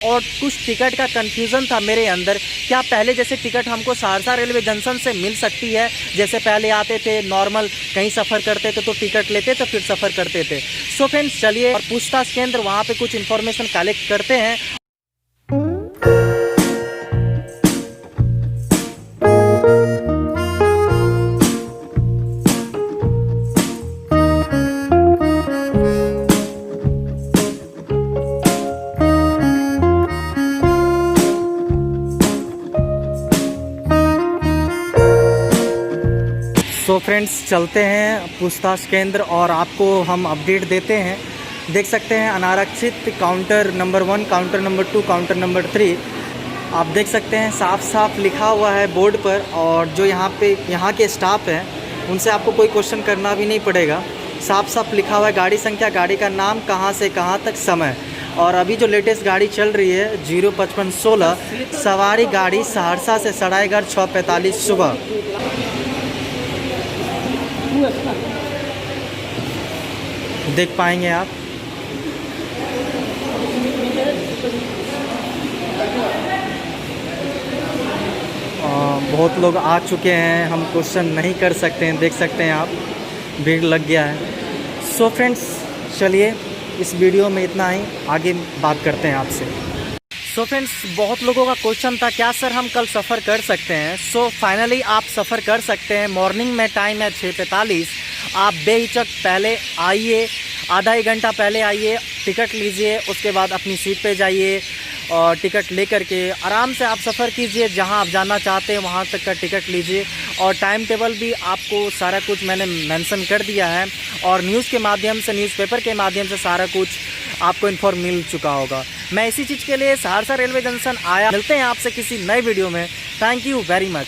और कुछ टिकट का कंफ्यूजन था मेरे अंदर, क्या पहले जैसे टिकट हमको सहरसा रेलवे जंक्शन से मिल सकती है, जैसे पहले आते थे नॉर्मल कहीं सफ़र करते थे तो टिकट लेते तो फिर सफ़र करते थे। सो फ्रेंड्स चलिए और पूछताछ केंद्र वहाँ पे कुछ इन्फॉर्मेशन कलेक्ट करते हैं। सो फ्रेंड्स चलते हैं पूछताछ केंद्र और आपको हम अपडेट देते हैं। देख सकते हैं अनारक्षित counter number 1, counter number 2, counter number 3 आप देख सकते हैं साफ साफ लिखा हुआ है बोर्ड पर। और जो यहाँ के स्टाफ हैं उनसे आपको कोई क्वेश्चन करना भी नहीं पड़ेगा, साफ साफ लिखा हुआ है गाड़ी संख्या, गाड़ी का नाम, कहाँ से कहाँ तक, समय। और अभी जो लेटेस्ट गाड़ी चल रही है 05516 सवारी गाड़ी सहरसा से सरायगढ़ 6:45 सुबह। देख पाएंगे आप। बहुत लोग आ चुके हैं, हम क्वेश्चन नहीं कर सकते हैं, देख सकते हैं आप, भीड़ लग गया है। सो फ्रेंड्स चलिए इस वीडियो में इतना ही, आगे बात करते हैं आपसे। सो फ्रेंड्स बहुत लोगों का क्वेश्चन था क्या सर हम कल सफ़र कर सकते हैं। सो फाइनली आप सफ़र कर सकते हैं। मॉर्निंग में टाइम है 6:45। आप बेहिचक पहले आइए, आधा एक घंटा पहले आइए, टिकट लीजिए, उसके बाद अपनी सीट पे जाइए और टिकट लेकर के आराम से आप सफ़र कीजिए। जहां आप जाना चाहते हैं वहां तक का टिकट लीजिए। और टाइम टेबल भी आपको सारा कुछ मैंने मेंशन कर दिया है और न्यूज़ के माध्यम से, न्यूज़पेपर के माध्यम से सारा कुछ आपको इन्फॉर्म मिल चुका होगा। मैं इसी चीज़ के लिए सहरसा रेलवे जंक्शन आया। मिलते हैं आपसे किसी नए वीडियो में। Thank you very much.